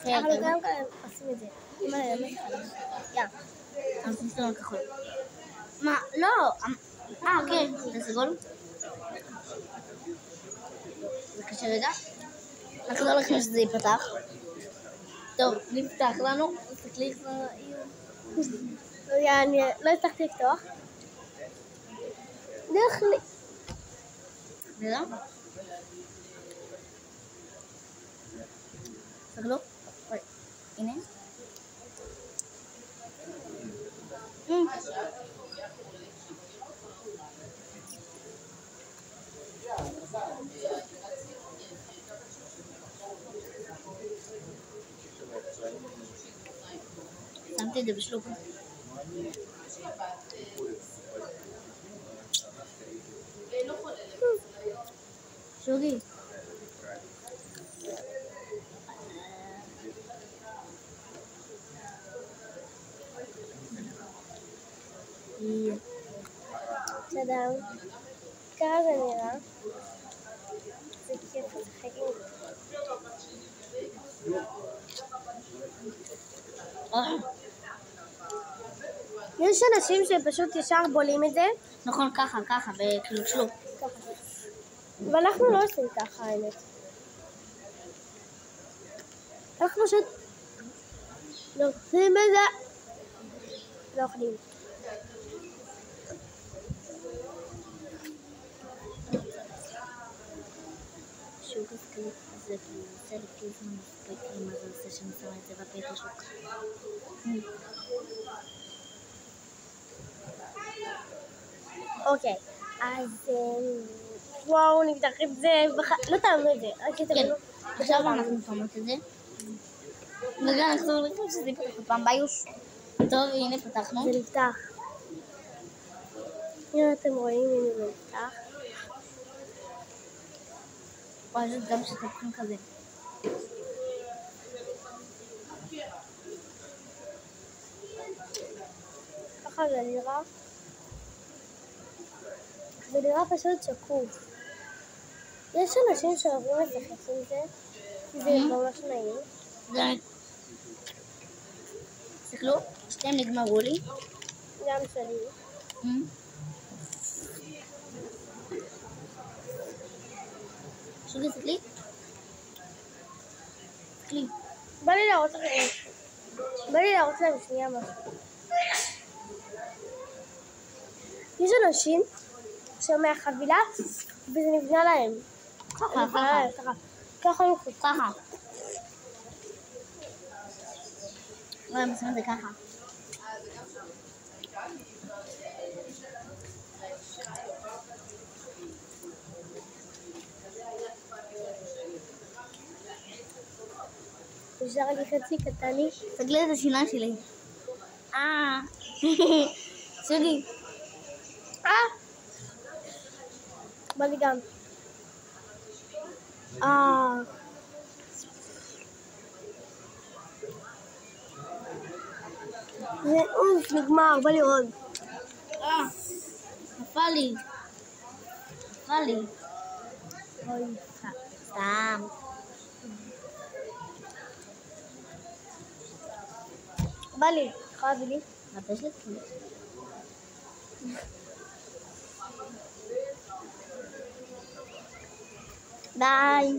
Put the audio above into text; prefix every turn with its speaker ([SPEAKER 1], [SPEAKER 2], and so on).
[SPEAKER 1] אנחנו גם עושים את זה. יא.
[SPEAKER 2] אז נסתום על כחול. מה? לא! אוקיי. זה סגול? זה קשה רגע. אנחנו לא הולכים שזה ייפתח. טוב, נפתח לנו. תסתכלי איך זה...
[SPEAKER 1] לא הצלחתי לפתוח. דרך לי.
[SPEAKER 2] זה לא? סגלו? הנה. שמתי את זה בשלוק. שוגי.
[SPEAKER 1] בסדר. ככה זה נראה. זה כיף לשחק עם זה. יש אנשים שפשוט ישר בולים את זה.
[SPEAKER 2] נכון, ככה, בכאילו שלוק.
[SPEAKER 1] ואנחנו לא עושים ככה, האמת. אנחנו פשוט לוקחים את זה. לא אוכלים.
[SPEAKER 2] שוק הסקליפ זה כאילו עושה לפי זמן מספיק מה זה עושה שאני שמה את זה בבית השוק.
[SPEAKER 1] אוקיי, אז וואו, נפתח את זה, לא תאמנו את זה, רק שתבינו.
[SPEAKER 2] עכשיו אנחנו שמות את זה. וגם נחזור לכם שזה יפתח פעם ביוש. טוב, הנה פתחנו.
[SPEAKER 1] זה נפתח. הנה אתם רואים, הנה זה נפתח.
[SPEAKER 2] וואי, זה גם שתפכים כזה.
[SPEAKER 1] ככה זה נראה. זה נראה פשוט שקוף. יש אנשים שאוהבים לשחק עם זה, זה ממש נעים.
[SPEAKER 2] תסתכלו, שתיהם נגמרו לי.
[SPEAKER 1] גם שלי.
[SPEAKER 2] שוגי, תסתכלי. תסתכלי.
[SPEAKER 1] בא לי להראות להם שנייה משהו. יש אנשים שמהחבילה וזה נבנה להם. ככה.
[SPEAKER 2] וואי, הם עושים את זה ככה.
[SPEAKER 1] אפשר לי חצי קטן לי.
[SPEAKER 2] תסתכלי את השיניים שלי. שוגי.
[SPEAKER 1] בא לי גם. זה נגמר, בא לי עוד.
[SPEAKER 2] נפל לי.
[SPEAKER 1] אוי,
[SPEAKER 2] סתם.
[SPEAKER 1] בא לי, חייב לי.
[SPEAKER 2] מה יש לי?
[SPEAKER 1] ביי.